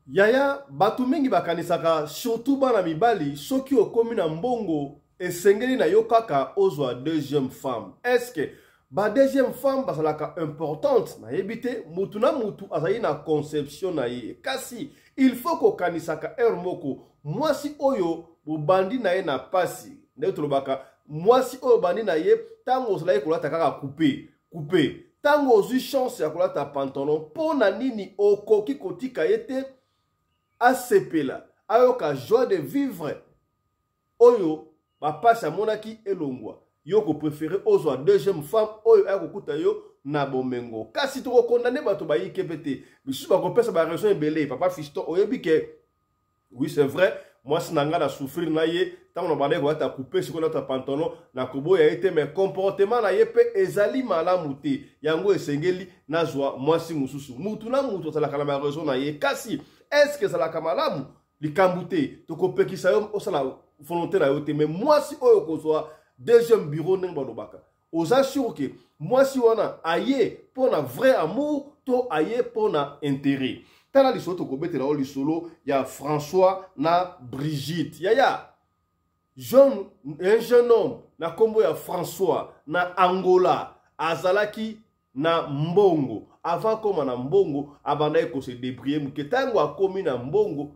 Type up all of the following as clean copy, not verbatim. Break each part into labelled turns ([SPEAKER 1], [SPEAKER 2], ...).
[SPEAKER 1] Yaya batu mingi bakanisaka surtout bana mibali soki okomi na mbongo esengeli na yo kaka ozwa deuxième femme. Est-ce que ba deuxième femme basalaka importante na yebite mutu na mutu azali na conception na ye. Kasi il faut ko kanisaka moko mwasi oyo bobandi na ye na pasi. Nde tolobaka mwasi oyo bandi na ye tango ozali kolata kaka couper. Tango ozwi chance ya kolata pantalon pona nini okoki kotika yete asepela ayoka joie de vivre oyo bapasa monaki elongwa yoko préféré ozwa deuxième femme oyo akokuta yo na bomengo kasi toko condamné bato ba yikepete bisu ba kopesa ba raison ebele papa Fiston oyebi ke oui c'est vrai moi sinanga na souffrir na ye tant on bande ko ata couper ce qu'on a pantalon na kobo ya été mais comportement na ye pe ezali malamu te yango esengeli nazwa mwasi mususu mutu na mutu sala kala raison na ye kasi est-ce que ça la kamalamu likambute toko pekisa yo osala volonté na yo te mais mwasi oyo kozwa deuxième bureau ndenge balobaka oza sûr que mwasi wana aye pona vrai amour to aye pona intérêt tala lisolo tokobetela o lisolo ya François na Brigitte yaya un jeune homme na kombo ya François na Angola azalaki na mbongo avant koma na mbongo abandai ko se débrouiller muketango akomi na mbongo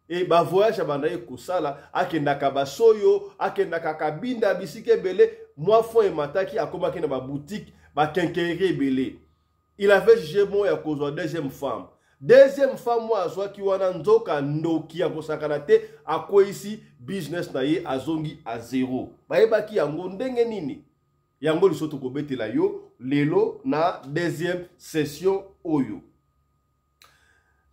[SPEAKER 1] et ba voyage abandai ko sala akendaka basoyo akendaka kabinda bisike bele moi fond et mataki akomaki na ba boutique ba quincaillerie belé il avait jugé moi ya kozwa deuxième femme moi azwa ki wana nzoka ndoki ya kosakana te akoisi business na ye azongi a zéro bayebaki yango ndenge nini yango lisoto kobetela yo lelo na deuxième session oyo.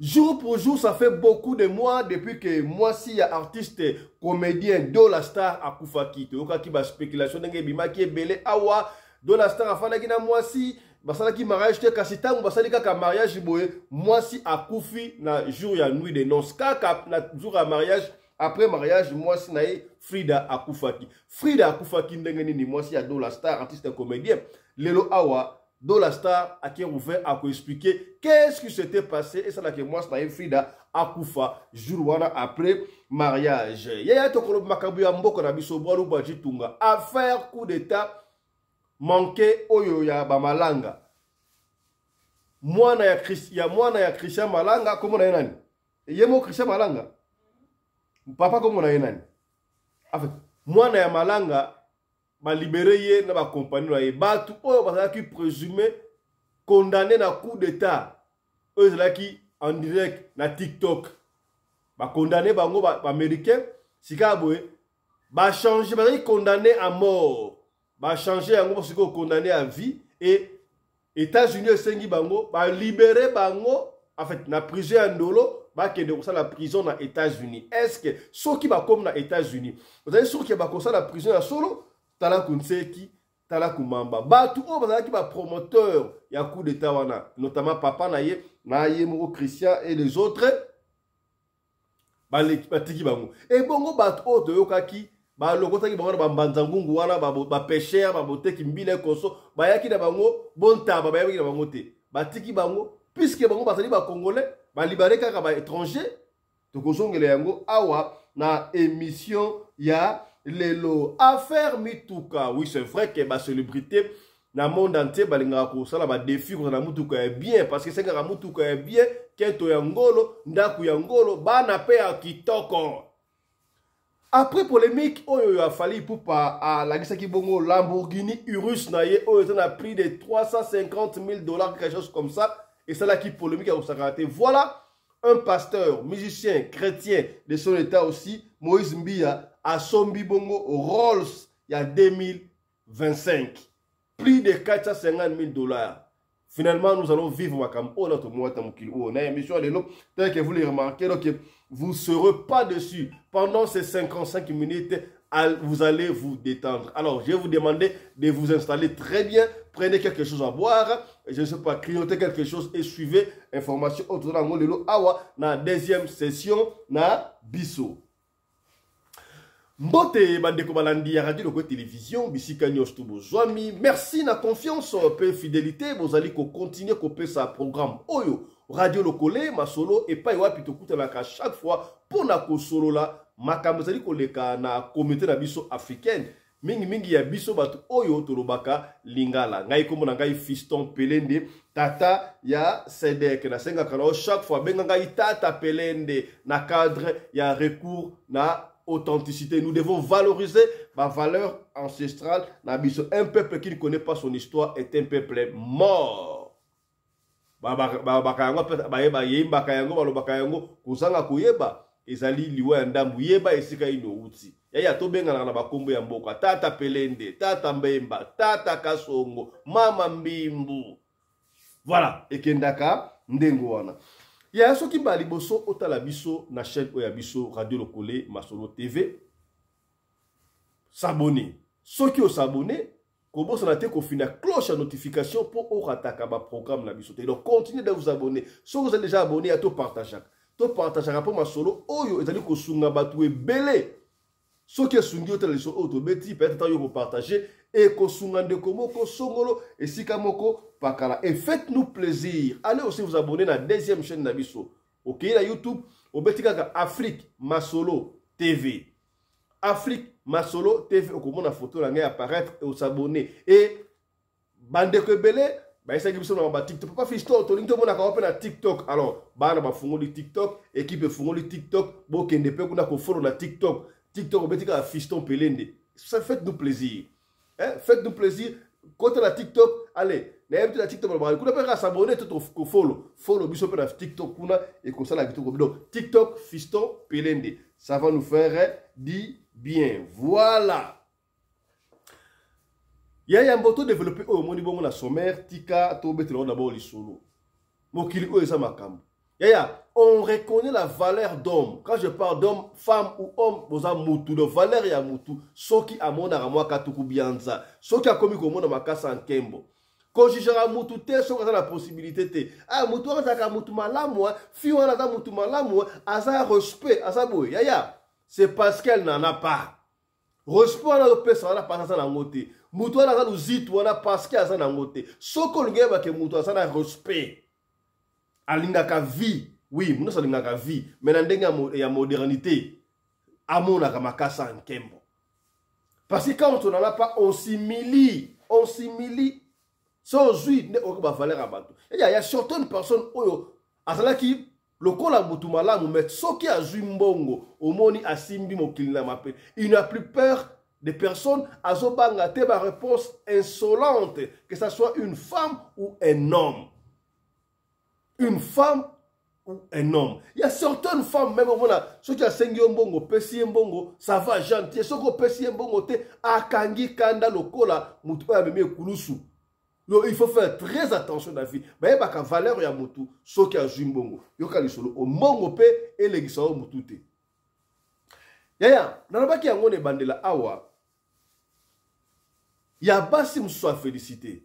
[SPEAKER 1] Jour pour jour, ça fait beaucoup de mois depuis que moi si y a artiste comédien Dola Star akufaki to yoka ba spéculation ndenge bimaki ebele awa Dola Star afana kina moi si basala ki mariage te kasi tango basali kaka mariage boye moi si akufi na jour ya nuit de noces kaka na jour ya mariage. Après mariage, moi si nae Frida akufaki ndenge nini moi si ya Dola Star artiste comédien lelo awa Dola Star a qui ouvert à expliquer qu'est-ce qui s'était passé et ça là que moi si nae Frida akufa jour wana après mariage yaya tokolo makabu ya mboko na biso bwalu bajitunga affaire coup d'état manqué oyo ya bamalanga mwana ya Christian Malanga komo na nani yemo Christian Malanga papa comme on a nani en fait moi na malanga ba libéré ye na ba compagnie na ye batu oyo ba ki présumé condamné na coup d'état eux là qui en direct na TikTok ba condamné bango ba américain sikaboé ba changer ba condamné à mort ba changer yango parce que condamné à vie et États-Unis sengi bango ba libéré bango en fait na prison ndolo que de la prison aux États-Unis. Est-ce que ceux qui va comme aux États-Unis, vous avez sûr qu'il va comme la prison à solo, tala kunseki, tala kumamba. Bah tout le monde qui va promoteur ya coup d'état wana, notamment papa naye moko Christian et les autres, bah les batiki bango. Et bongo bat autre yokaki, bah le kota ki bango ba mbanzangungu wana ba pêcheur ba bote ki mbile koso, bah yaki na bango bon taba ba yaki na bango te. Batiki bango puisque bango basali ba congolais ba libéré kaka ba étranger tokozongela yango awa na émission ya lelo affaire mituka. Oui c'est vrai que ba célébrité na monde entier balinga ko sala ba défi ko na mutuka est bien parce que c'est que mutuka est bien kento ya ngolo ndaku ya ngolo bana pe ya kitoko. Après polémique oyo a fallu pour pas à la gisa ki bongo Lamborghini Urus na ye oyo a prix de $350,000 quelque chose comme ça. Et c'est là qui polémique à Osakate. Voilà un pasteur, musicien, chrétien de son état aussi, Moïse Mbia, à Sombi Bongo Rolls, il y a 2025. Plus de $450,000. Finalement, nous allons vivre Makambo, notre Mouatamukil. On a une émission de l'eau, tel que vous le remarquez, donc vous ne serez pas dessus. Pendant ces 55 minutes, vous allez vous détendre. Alors, je vais vous demander de vous installer très bien. Prenez quelque chose à boire. Je ne sais pas, clignotez quelque chose et suivez information autour de la deuxième session na biso. Mbote bandeko balandi ya radio loko télévision bisika nyosto bozwami. Merci na confiance pe fidélité bozali ko continuer ko pe sa programme oyo radio lokole masolo et pa wapi to kutelaka chaque fois pour na ko solo la makambo zali ko leka na communauté na biso africaine mingi ya biso batu oyo tolobaka lingala ngai kombo na ngai Fiston Pelende tata ya Sedek na senga kana chaque fois benga ngai tata Pelende na cadre ya recours na authenticité. Nous devons valoriser ma valeur ancestrale. Un peuple qui ne connaît pas son histoire est un peuple mort. Ezali liwa ndambu yeba esika ino uti. Yaya to benga na bakombo ya mboka. Tata Pelende, tata Mbemba, tata Kasongo, mama Mbimbu. Voilà, ekendaka ndengo wana. Il y a ceux qui bali boso otala biso na chaîne oyabiso Radio Lokole Masolo TV. S'abonner. Ceux qui ont s'abonné, comment ça n'a été qu'on finit cloche à notification pour au rataka ba programme na biso. Donc continuez de vous abonner. Si vous êtes déjà abonné à tout partager. Tout partager pour Masolo oyo ezali ko sunga batu ebele. Ceux qui sungi otala so auto beti peut-être yo partager et ko sunga ndeko moko songolo et sikamoko pakala. Et faites-nous plaisir. Allez aussi vous abonner à la deuxième chaîne Nabiso. Ok, la YouTube, au Betikaka Afrique Masolo TV. Afrique Masolo TV, au comment la photo là apparaître et vous abonner. Et bande que belé, bah ça qui sont dans TikTok. Papa Fiston, tout le monde a open à TikTok. Alors, bah on va faire le TikTok, équipe fait le TikTok, bon qu'on ne peut qu'on follow la TikTok. TikTok au Betikaka Fiston Pelende. Ça faites-nous plaisir. Hein? Faites-nous plaisir. Quand la TikTok, allez. N'ayez la TikTok, vous pouvez s'abonner tout au follow. Follow, bisous sur TikTok, et comme ça, la TikTok. Donc, TikTok, Fiston Pelende. Ça va nous faire du bien. Voilà. Il y a un bouton développé au monde bon la sommaire, Tika, Tobe, d'abord les solo. Mokili, ça makam. On reconnaît la valeur d'homme. Quand je parle d'homme, femme ou homme, vous avez moutou. De valeur, il y a moutou. Ceux qui a mon amour, katuku bianza. Ceux qui a commis comme mon amakasa en kembo. Quand je j'irai moutou, t'es sûr que la possibilité. Ah, moutou, on a moutou malamu, fi on a moutou malamu, asa respect, asa boy. C'est parce qu'elle n'en a pas. Respect, on a le pèse, on a pas ça dans le moutou, on a le zit, on a parce qu'elle a ça dans le ce qu'on a que moutou, on a respect. Alingaka vie, oui, nous sommes alingaka vie, mais dans la modernité, amon a kamakasa en kembo. Parce que quand on n'en a pas, on s'humilie. On s'humilie. Sans juif, il y a certaines personnes qui le col a boutoumala mais ceux qui a jumbongo au moni a simbi mokilina m'appelle. Il n'a plus peur des personnes à zobanga te ba réponse insolente que ce soit une femme ou un homme. Une femme ou un homme. Il y a certaines femmes même voilà ceux qui a sengi mbongo pesi mbongo ça va gentil ceux qui pesi mbongo te akangi kanda le kola mutu ya meme kulusu. Donc, il faut faire très attention dans la vie. Mais il y a une valeur ya mutu, ce qui a joué mbongo. Il y a solo au mbongo pe et les gisao mutute. Yaya, dans le qui a ngone bandela awa. Il y a basi msusu à féliciter.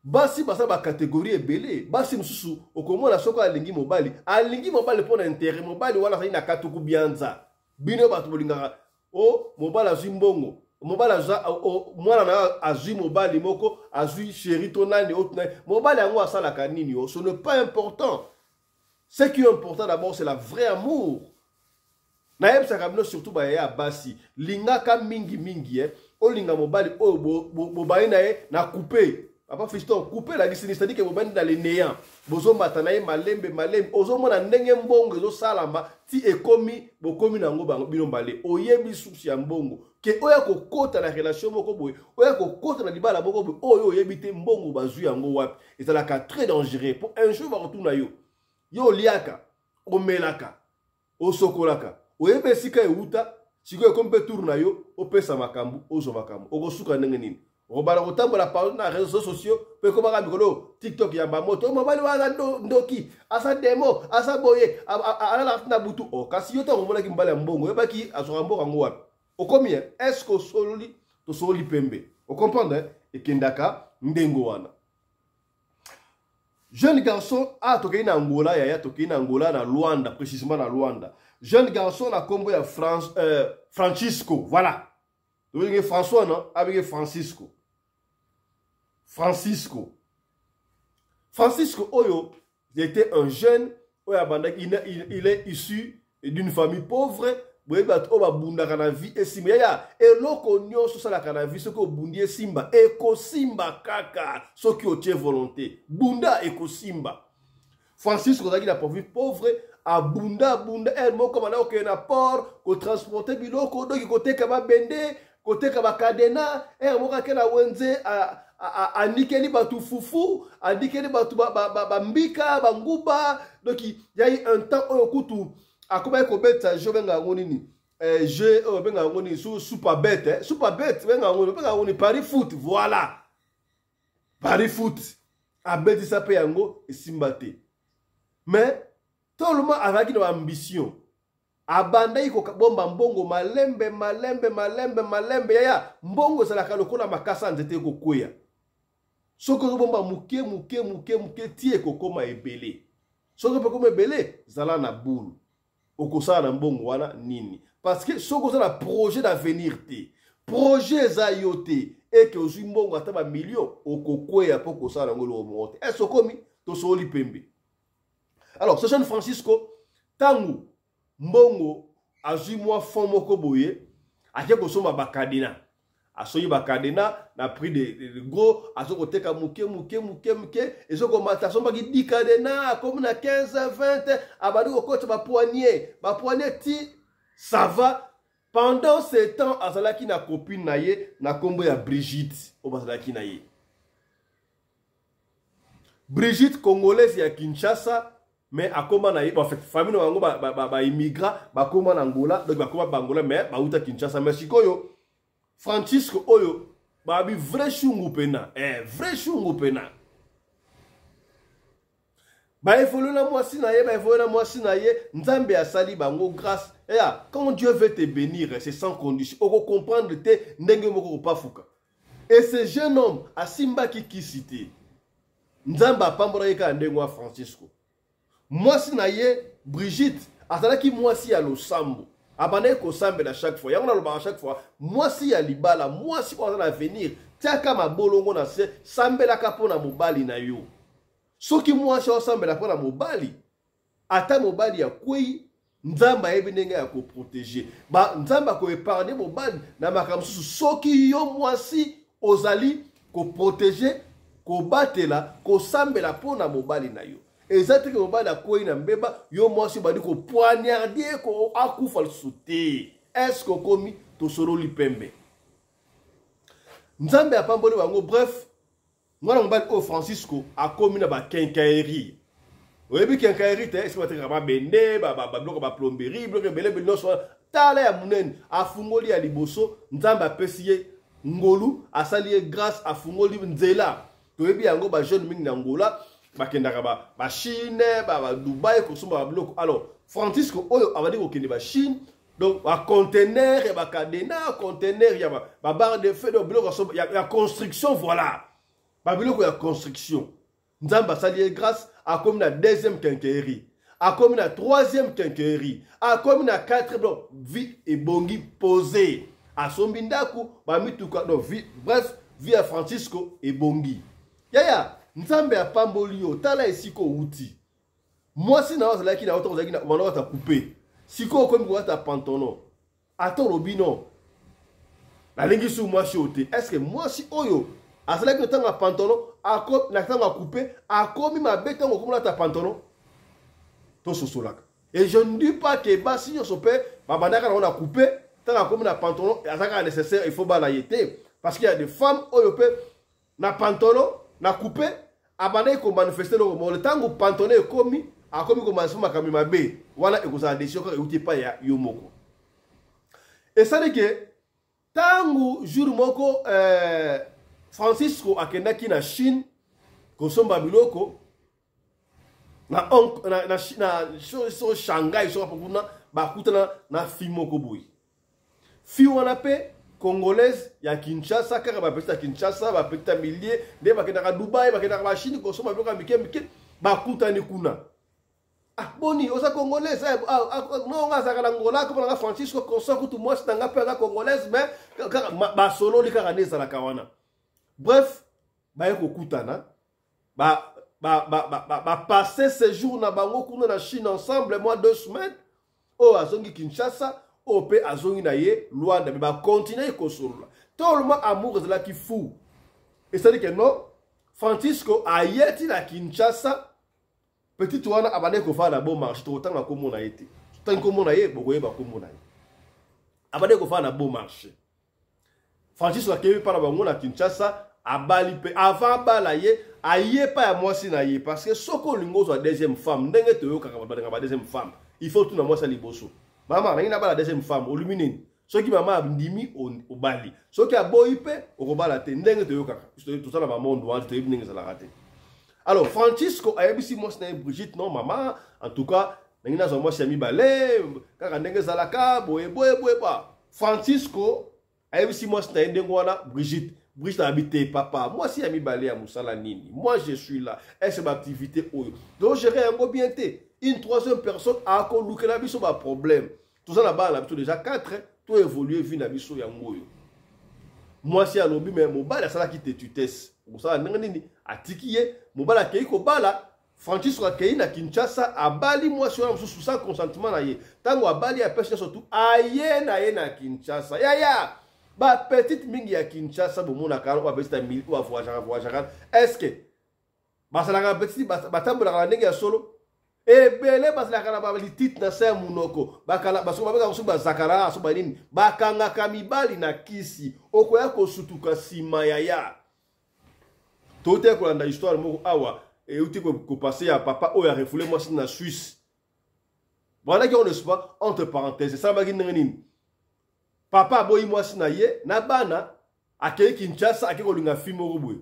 [SPEAKER 1] Basi basa ba catégorie belé. Basi msusu au comment la soko alingi mobali. Alingi mobali pour intérêt mobali wala sa ina katuku bianza. Bino batu bolingaka. Oh, mobali a joué mbongo. Mobile mwana na azui mobile moko azui chéri tonani autre mobile yango asala kanini ce n'est pas important. Ce qui est important d'abord c'est la vraie amour. Na yeb sakamno surtout ba ya basi lingaka mingi o linga mobile o bobai na ye na couper papa Fiston couper la gisini c'est-à-dire que mobile dans les néants bozo matana ye malembe ozo mona ndenge mbongo zo salamba ti ekomi bokomi nango bango bino mbale oyebi susi ya mbongo ke oya kokota na relation moko boye oya kokota na libala moko boye oyo oyebite mbongo bazui yango wapi ezalaka très dangereux pour un jour ba retourna yo liaka omelaka osokolaka oyebe sika euta siko ekombe tourna yo opesa makambu ozo makambu okosuka ndenge nini obala kotambola parole na réseaux sociaux pe ko baka mikolo TikTok ya bamoto mobali wa ndoki asa demo asa boye ala na butu o kasi yo to ngomona ki mbala mbongo yebaki azoka mboka ngo wapi. Au combien est-ce que sololi to soli pembe? Vous comprenez? Et kendaka ndengo wana. Jeune garçon, ah, toki na Angola, yaya, toki na Angola, na Luanda, précisément na Luanda. Jeune garçon, na combo ya Francisco, voilà. Vous voyez François, non? Avec Francisco. Francisco, Oyo, il était un jeune, il est issu d'une famille pauvre. Vous voyez, il a vie et simba. Et l'okonyo, sur la canavi, ce que bundi simba, eko simba kaka, ce qui a volonté. Bunda eko simba. Francisco, il a pauvre, à bunda, elle m'a comme on a port, qu'on transporte biloko, donc côté kaba bende, côté kaba kadena, et on m'a qu'elle a wenze à nikeli batu fufu, à nikeli batu mbika, banguba. Donc il y a eu un temps où on coutu. A comment est-ce que je vais ngoni je vais ngoni super bête super bête venga ngoni Paris foot voilà Paris foot a bête ça pe yango et simbate mais tout le monde avec une ambition abanda iko bomba mbongo malembe ya mbongo ça la kalokola makasa nzete ko koya soko bomba muke tie ko koma ebele soko pe koma ebele zala na boule okosala na mbongo wana nini parce que soko za na projet d'avenir te projet za yote et que ozwi mbongo ata ba million okokwea po kosala ngolo mote est sokomi to soli pembe. Alors ce jeune Francisco tangu mbongo azwi mwa fond moko boye ake kosoma bakadena asoyi bakadena na prix de gros azokoteka muke et soko mata somba ki dikadena comme na 15 20 abadi kokota ba poignet ti ça va pendant ce temps azalaki na copine na ye na kombo ya Brigitte obazalaki na ye Brigitte congolaise ya Kinshasa mais akoma na ye en fait famille wango ba immigrant ba koma na Angola donc ba koma ba Angola mais ba uta Kinshasa mais sikoyo Francisco Oyo, babi vrai chungu pena, vrai chungu pena. Ba évolue na moi sinaye, nzambe asali bango grâce. Quand Dieu veut te bénir, c'est sans condition. On comprendre te ndenge moko pa fuka. Et ce jeune homme a simba ki cité. Nzamba pambora yeka ndengwa Francisco. Moi sinaye Brigitte, azalaki moi si ya losambo. Abane ko sambe à chaque fois. Ya on a à chaque fois. Moi si ya libala, moi si on a venir. Tiaka ma bolongo na se sambe la kapo na mobali na yo. Soki moi si on sambe la kapo na mobali. Ata mobali ya kwei nzamba ebenenga ya ko protéger. Ba nzamba ko épargner mobali na makamsusu soki yo moi si ozali ko protéger, ko batela, ko sambe la po na mobali na yo. Exactement que mobali akoyi na mbeba yo mwasi badi ko poignarder ko akufa lisuté est-ce que komi to solo lipembe nzambe apamboli bango bref mwana mobali o Francisco akomi na ba quincaillerie oyebi quincaillerie te est-ce que bateka ba bende ba bloka ba plomberie bloka belebe noso tala ya munene afungoli ya liboso nzambe apesi ye ngolu asali ye grâce afungoli nzela toyebi yango ba jeune mingi na Angola bakendaka ba Chine ba Dubaï kosomba ba bloko. Alors Francisco oyo abadi ko kende ba Chine donc ba conteneur et ba cadena conteneur ya ba barre de feu de bloko ya construction voilà ba bloko ya construction nzamba sali grâce a comme la deuxième quincaillerie a comme la troisième quincaillerie a comme la quatre donc vie et bongi posé a sombindaku ba mituka donc vie bref vie à Francisco et bongi yaya nzambe ya pamboli yo tala esiko uti moi si na ozalaki na ozalaki na wana ta couper siko comme ko ta pantalon ato robino la lingi sou moi si ote est-ce que moi si oyo azalaki tanga pantalon ako na tanga couper akomi mabeta ngo komona ta pantalon to sosolaka et je ne dis pas que basi yo sope babandaka na couper tanga komi na pantalon azaka nécessaire il faut bala yete parce qu'il y a des femmes oyo pe na pantalon na couper abandé ko manifester le tango pantalon ekomi akomi ko manifester makami mabe wala ekoza décision ko euti pa ya yomoko et ça dit que tango jour moko Francisco akendaki na Chine ko somba biloko na so Shanghai so pakuna bakutana na fimoko boy fi wana pe congolaise ya Kinshasa kaka ba pesta Kinshasa ba pesta millier de ba kenda Dubai ba kenda ba Chine ko soma bloka mike bakutani kuna. Ah, boni, osa congolais, non, on a l'angola, comme on a Francisco, consort que tout le monde c'est un peu congolaise, mais, ba solo, li karane sa la kawana. Bref, ba yeko kutana, ba passer ces jours na bango kuna na Chine ensemble, moi 2 semaines, oh, azongi Kinshasa, oh, pe azongi na ye, Luanda, mais ba continuer ko solo. Tout le monde amour de la qui fou. Et ça dit que non, Francisco a yeti na Kinshasa, petit wana abane ko fa na bon marché to tanga ko mona yete tanga ko mona ye bokoye ba ko mona ye abane ko fa na bon marché Francis wa kebi para bango na Kinshasa abali pe avant bala ye aye pa ya mwasi na ye parce que soko lingo zo deuxième femme ndenge to yoka ba deuxième femme il faut tout na mwasi liboso mama na ina bala deuxième femme olumineni soki mama ndimi o bali soki aboyi pe o bala te ndenge to yoka tout ça na ba monde wa to ndenge za la rater. Alors, Francisco a dit moi c'est Brigitte, non, maman. En tout cas, moi c'est mi balé, car ndenge zalaka, boye. Francisco a dit moi c'est Brigitte. Brigitte a habité papa. Moi si ami balé à Moussala Nini. Moi je suis là. Et c'est ma activité. Donc gérer un bien té. Une troisième personne a connu la biso ba problème. Tout ça là-bas, là, déjà 4, tout évolué vu na biso ya ngoyo. Moi si à l'obi mais mon bal ça là qui te tutesse. Moussala nini atikiye mobala keiko bala Francisco akei na Kinshasa abali moi sur sans consentement na ye tango abali a pêche surtout aye na Kinshasa ya ba petite mingi ya Kinshasa bomona kalo ba besta mili ou voyager est-ce que basalaka petite batambola la ndenge ya solo ebele basalaka na ba titre na sa munoko bakala baso babeka so bazakara so banini bakanga kamibali na kisi okoya ko sutuka sima ya tout est dans l'histoire moko awa et uti ko passer à papa o ya refoulé moi c'est na Suisse. Voilà qui on ne sait pas entre parenthèses ça ba nini. Papa boyi moi c'est na ye na bana akei Kinshasa akei ko linga fimo robwe.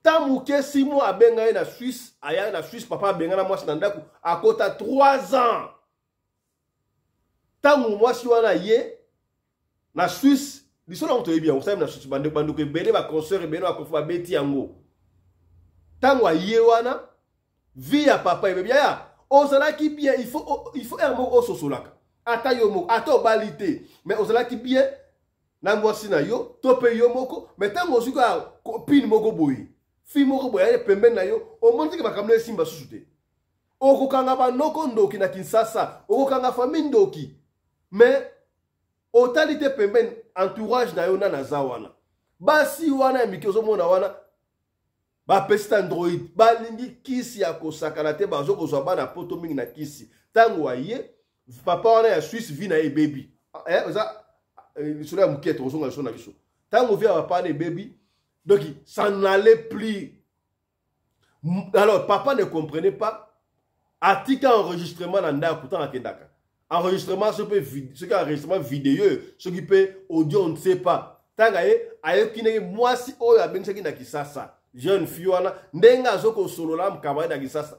[SPEAKER 1] Tamuke 6 mois abenga na Suisse, aya na Suisse papa benga na moi c'est ndako akota 3 ans. Tamu moi si wana ye na Suisse lisolo on te bien on sait na Suisse bande ko bele ba concert bele ba ko fa beti yango. Tango ye wana vie ya papa ebe bien ozala ki bien il faut un mot ososolaka ata yo moko ata obalite mais ozala ki bien na ngosi na yo to pe yo moko mais tango osuka copine moko boyi fi moko boyi ale pembe na yo o monti ke bakamle simba susute okokanga ba noko ndoki na Kinshasa okokanga famille ndoki mais otalité pembe entourage na yo na zawana basi wana mikozo mona wana ba peste Android balingi kisi ya kosakana te bazo kozwa bana poto mingi na kisi tango aye papa wana ya Suisse vi na ye baby oza lisolo ya mukete ozonga lisolo na biso tango vi ya papa na baby donc ça n'allait plus. Alors papa ne comprenait pas atika enregistrement na ndako tanga kendaka enregistrement ce qui enregistrement vidéo ce qui peut audio on ne sait pas tanga ye ayo kinenge mwasi oyo abengisaki na Kisasa jeune fille wana ndenga azoko solola mkamara na Kisasa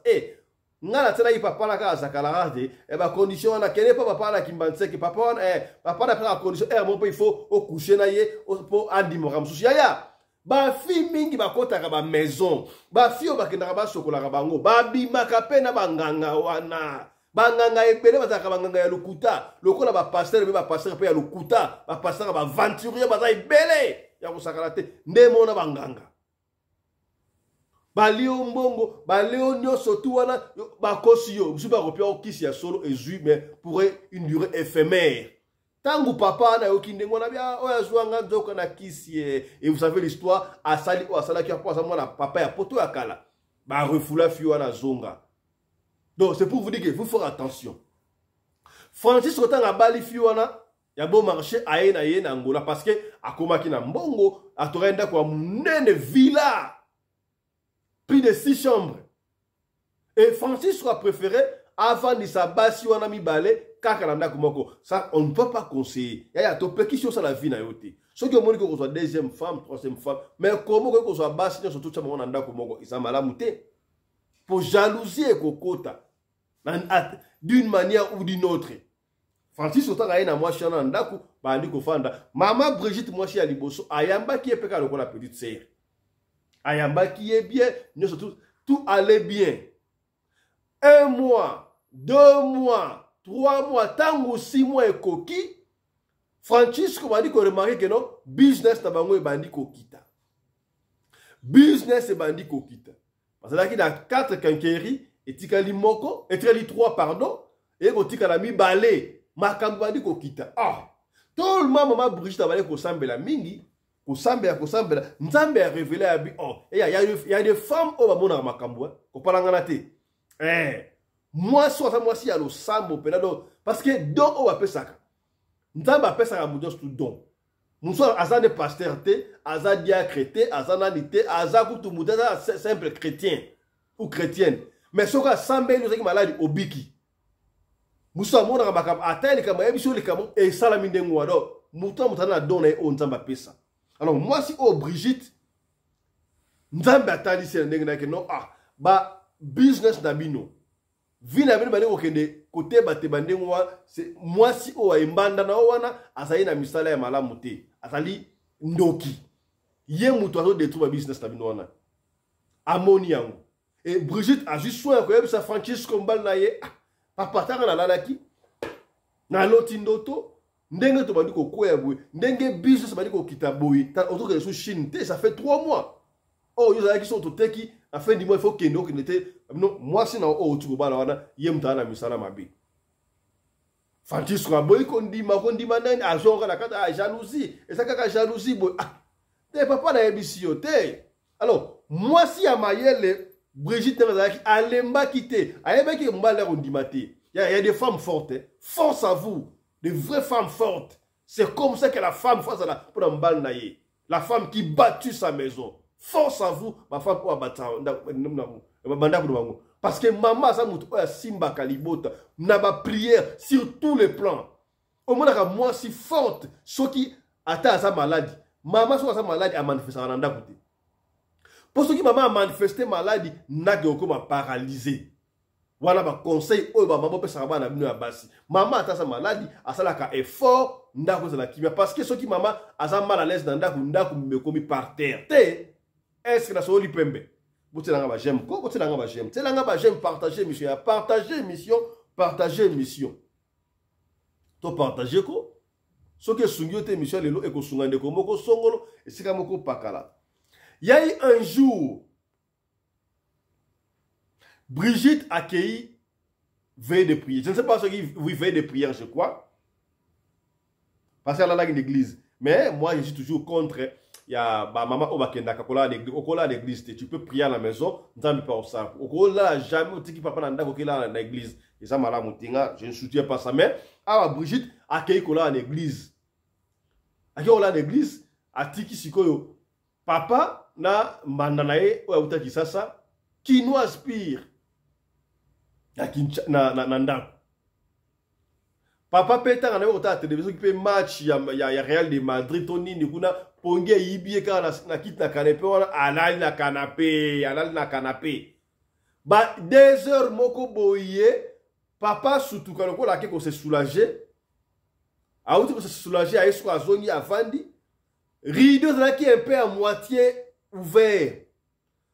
[SPEAKER 1] ngala tena yi papa na ka zakala rade ba condition wana kene pa papa na kimbanseki papa wana papa na pa condition mon pa il faut au coucher na ye pour andi moram susi ya ba fi mingi ba kotaka ba maison ba fi o bakendaka ba sokola ka bango ba bimaka pe na banganga wana banganga ebele bazaka banganga ya lokuta lokola ba pasteur be ba pasteur pe ya lokuta ba pasteur ba aventurier baza ebele ya kosakala te ndemo na banganga balio mbongo balio nyoso tu wana bakosi yo biso ba kopia okisi ya solo ezui mais pour une durée éphémère tangu papa na yoki ndengo na bia oya zwanga nzoka na kisi et vous savez l'histoire asali o asala ki aposa mwana papa ya poto ya kala ba refula fi wana zonga. Donc c'est pour vous dire que vous faire attention. Francis Rotanga bali fi wana ya bon marché aye na ye na Angola parce que akomaki na mbongo atorenda kwa munene villa plus de 6 chambres. Et Francis a préféré avant de sa basi wana mi balé kakalanda komoko. Ça on ne peut pas conseiller. Ya ya to pétition ça la vie na yote. Ce qui omoni ko soit deuxième femme, troisième femme, mais comment ko soit basi surtout ça mona ndako moko isa malamu te. Pour jalousie et kokota d'une manière ou d'une autre. Francis Otanga na moi chana ndako bandi ko fanda. Maman Brigitte moi chi aliboso ayamba qui est peka lokola petite sœur. Ayamba qui est bien, nous surtout tout allait bien. 1 mois, 2 mois, 3 mois, tango 6 mois et coquille. Francisco m'a dit qu'on remarque que non, business na bango et bandi kokita. Business et bandi kokita. Parce que là, il y a 4 quinqueries, et tikali moko, et tikali 3, pardon, et ko tikala mi balé, makambo bandi kokita. Ah! Tout le monde m'a Brigitte a balé ko sambela mingi, ko sambela, nzambe a révélé à bi, oh, et il y a des femmes au bamona makambo, ko palangana te. Moi, soit moi si y a le sambo, parce que don o appelle ça. Nzambe appelle ça mudos tout don. Moussa aza de pasteur te, aza diacre te, aza nanite, aza kutu muda simple chrétien ou chrétienne. Mais ce que sambe nous est malade obiki. Moussa mona makam ateli kama ebiso le kamo et salaminde ngwado. Mouta mutana donne o nzamba pesa. Alors moi si o Brigitte nzambe atali se ndengena ke non ba business na bino. Vina bino bale okende côté batebande ngwa c'est moi si o imbanda na wana asayi na misala ya malamu te. Atali ndoki. Ye mutu azo détruire business na bino wana. Amoni yango. Et Brigitte a juste soin ko yebisa Francisco mbal na ye papa tanga na lalaki na loti ndoto ndenge to bandi ko koya boy ndenge business bandi ko kita boy ta auto que sous Chine te ça fait 3 mois. Oh yo za ki so to teki à fin du mois il faut kendo que n'était non moi si na o tu ko bala wana ye mutana misala mabe. Francisco a boy kondi nani a zonga la kata jalousie et ça kaka jalousie boy te papa na ebisio te. Alors moi si a mayele Brigitte Nazaki alemba quitté ayeba ki mbala ondimate. Il y a des femmes fortes, hein. Force à vous, des vraies femmes fortes. C'est comme ça que la femme face à la pour mbal naye. La femme qui battu sa maison. Force à vous, ma femme pour abattre parce que maman ça mutu ya simba kalibota na ba prière sur tous les plans. Au moins moi si forte, ce qui atteint sa maladie. Maman soit sa maladie a manifesté en anda côté. Pour ceux qui maman a manifesté maladie, n'a que paralysé. Voilà ma conseil oh maman peut savoir na bino ya basi. Maman ata sa maladie, asala ka effort ndako za la kimia parce que ceux qui maman a mal à l'aise dans ndako me komi par terre. Est-ce que la soli pembe? Bote langa ba j'aime ko bote langa ba j'aime. Te langa ba j'aime partager mission, partager mission. To partager ko ce que sungyo te mission lelo e ko sungande ko moko songolo et sika moko pakala. Il y a eu un jour, Brigitte accueillit veille de prière. Je ne sais pas ce qui oui, veille de prière, je crois. Parce qu'elle a une église. Mais moi, je suis toujours contre. Il y a maman Obakenda, Okola à l'église. Tu peux prier à la maison, dans pas au ça. Okola jamais tu papa nanda Okola à l'église. Et ça m'a je ne soutiens pas ça. Mais Brigitte accueillit Okola à l'église. Accueillit Okola à l'église. A tiki sikoyo. Papa na mandanae ou auta kisasa qui nous aspire na ndako. Papa peta na auta télévision qui peut match ya Real de Madrid toni ni kuna ponge yibie ka na kit na canapé wala alali na canapé ba 2 heures moko boye papa surtout quand on la ko se soulager a auto ko se soulager a esko azoni avandi rideau qui est un peu à moitié ouvert.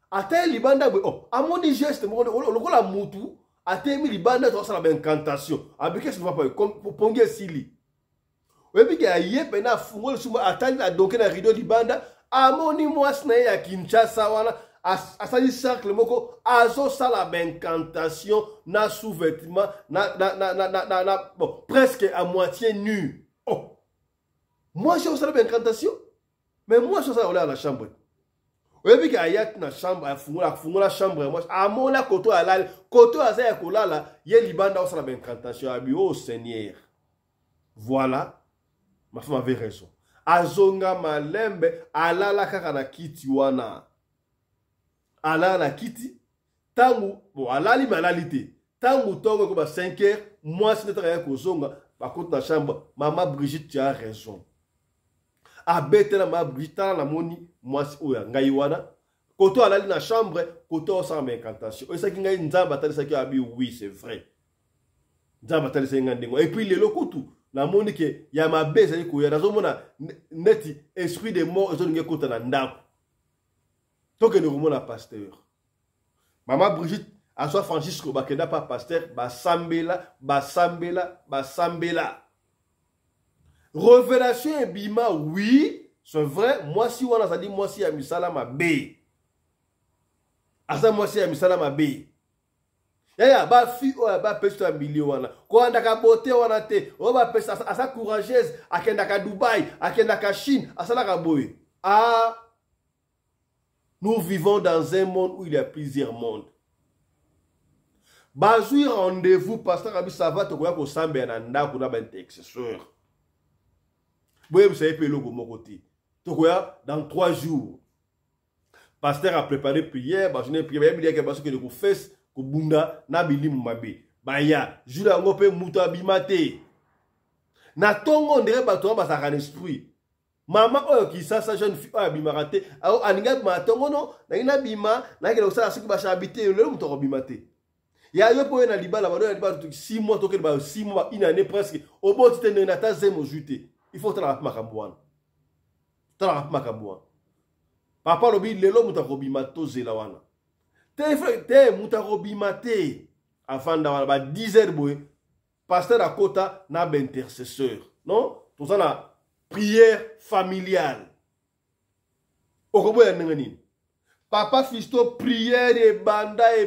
[SPEAKER 1] Ate libanda oh à mon geste le la mutu ate mi libanda to ça la incantation. Abike ce ne va pas comme ponge sili. Webi ke aye pena fungol suma atali na donc na rideau libanda amoni mwasi na ya Kinshasa wana asali cercle moko azo sala incantation na sous-vêtement na bon presque à moitié nu. Oh moi j'ai sala incantation. Mais moi, je suis allé à la chambre. Oui, puis il y a une chambre, il la chambre. Moi, à mon la koto alal, koto azaya kolala, il y a libanda au salon d'incantation. Oh Seigneur. Voilà. Ma femme avait raison. Azonga malembe, alala kakana kiti wana. Alala kiti. Tangu, bon, alali malalite. Tangu tongo comme 5 heures, moi, si n'était rien qu'au zonga, par contre, la chambre, maman Brigitte, tu as raison. Abetela ma Brigitte la moni moi oya ngai wana koto alali na chambre koto sa incantation et ça ki ngai nzamba tali ça ki abi oui c'est vrai nzamba tali ça ngandengo et puis le lokutu la moni ke ya mabe ça ko ya nazo mona neti esprit de mort ezo nge kota na ndako to ke no mona pasteur Maman Brigitte, à soi Francisco, bakenda pas pasteur, basambela. Révélation et bima, oui, c'est vrai. Moi si on a dit, moi si Amisala ma bé. Asa moi si Amisala ma bé. Yaya, ba fi o ba peste un million wana. Ko andaka beauté wana te. O ba peste asa courageuse, akendaka Dubaï, akendaka Chine, asa la kaboy. Ah, nous vivons dans un monde où il y a plusieurs mondes. Bazui rendez-vous pasteur Abi Sava to ko sambe na ndako na ba intercesseur. Vous savez pas l'eau mon côté. Dans 3 jours, pasteur a préparé prière, il y a que fes ko bunda na bilimu mabe. Baya, jula ngope muta bimate. Na tongo ndere bato ba sa esprit. Mama oyo ki sa jeune fille oyo bimarate, ao aninga ma tongo no, na ina bima, na ke osala siki ba habiter le muto ko bimate. Ya yo po na libala ba libala 6 mois to ke ba 6 mois une année presque. Au bout de tenir na ta zemo jute. Il faut tala makambuana. Tala makambuana. Papa lobi lelo mutakobima tozela wana. Te mutakobima te. Afin d'avoir ba 10 heures boy. Pasteur à kota na ba intercesseur. Non? Tout ça na prière familiale. Okoboya nengani. Papa fisto prière et banda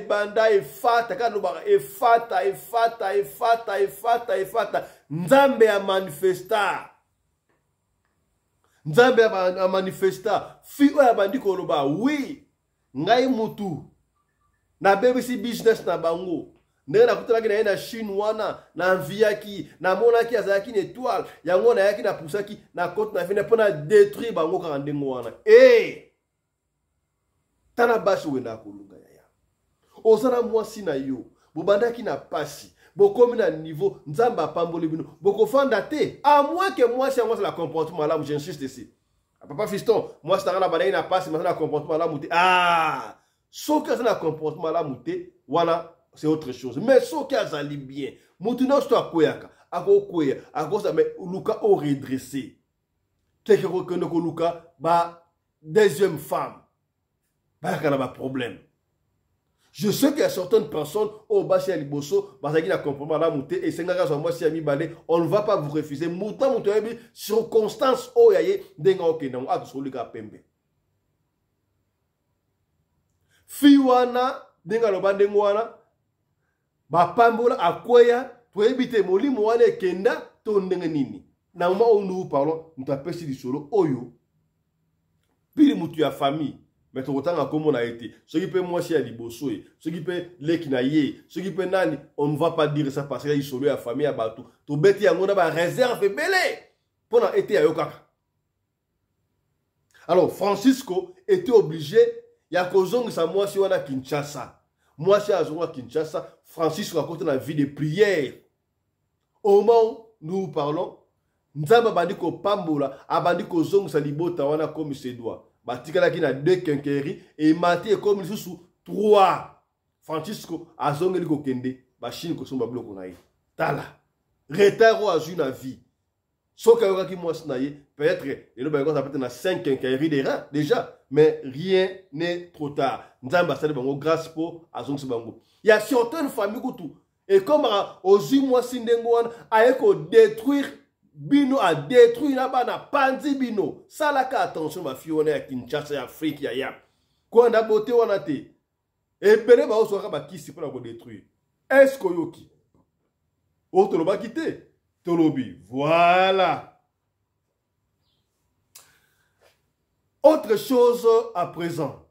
[SPEAKER 1] et fata kanu ba e fata. Nzambe a manifesta. Nzambe a manifesta. Fi oya bandi koloba. Oui. Ngai mutu. Na BBC business na bango. Ndenge na kutalaki na ye na Chine wana. Na enviaki. Na monaki azalaki na étoile. Yango na yaki na pusaki. Na kote na fine. Pona détruire bango kaka ndenge wana. Eh. Tana bashi wenda kolunga yaya. Ozana mwasi na yo. Bobandaki na pasi. Bokomi na niveau nzamba pamboli bino. Boko fanda te. À moins que moi si moi c'est la comportement là, j'insiste ici. Papa fiston, moi c'est na banayi na pasi, mais c'est la comportement là mouté. Ah, so que c'est la comportement là mouté, voilà, c'est autre chose. Mais so que azali bien. Moutina sto akoyaka. Ako koya, ako ça mais luka au redressé. Quelque chose que no luka ba deuxième femme. Ba kana ba problème. Je sais qu'il y a certaines personnes au Bashi Aliboso, parce qu'il y a un comportement là, et c'est un moi si ami balé, on ne va pas vous refuser. Mouta mouta circonstance oh yaye denga okena a tout le pembe. Fiwana denga lo bandengo wana ba pambola akoya to ebite molimo wana kenda to ndenge nini. Na moment où nous parlons, nous t'appelons du solo oyo. Pili mutu ya famille. Mais tout autant comme on a été. Ce qui peut moi si à Liboso, ce qui peut l'équinailler, ce qui peut nani, on ne va pas dire ça parce qu'il y a solo à famille à Batou. Tout bête, il y a une réserve belé pour été à Yokaka. Alors, Francisco était obligé, il y a causé ça moi si on a Kinshasa. Moi si à Kinshasa, Francisco a côté la vie de prière. Au moment où nous parlons, nous avons bandi ko pambola, abandi ko zongu sa libota wana comme se doit. Batikala qui na 2 quinqueries et Maté comme les sous 3. Francisco a zongeli ko kende ba Chine ko somba bloko na ye. Tala. Retard a ju na vie. Sauf que qui moi snaye peut-être le bagon ça peut-être na 5 quinqueries déjà mais rien n'est trop tard. Nzamba ça bango grâce pour a zong bango. Il y a certaines familles tout et comme aux mois sindengo a ko détruire Bino a détruit là-bas na panzi bino. Ça la ka attention ma fille on est à Kinshasa Afrique ya. Quoi na beauté on a té. Et pere ba osoka ba kisi pour la détruire. Est-ce que yoki? O to lo ba quitter. Tolobi. Voilà. Autre chose à présent.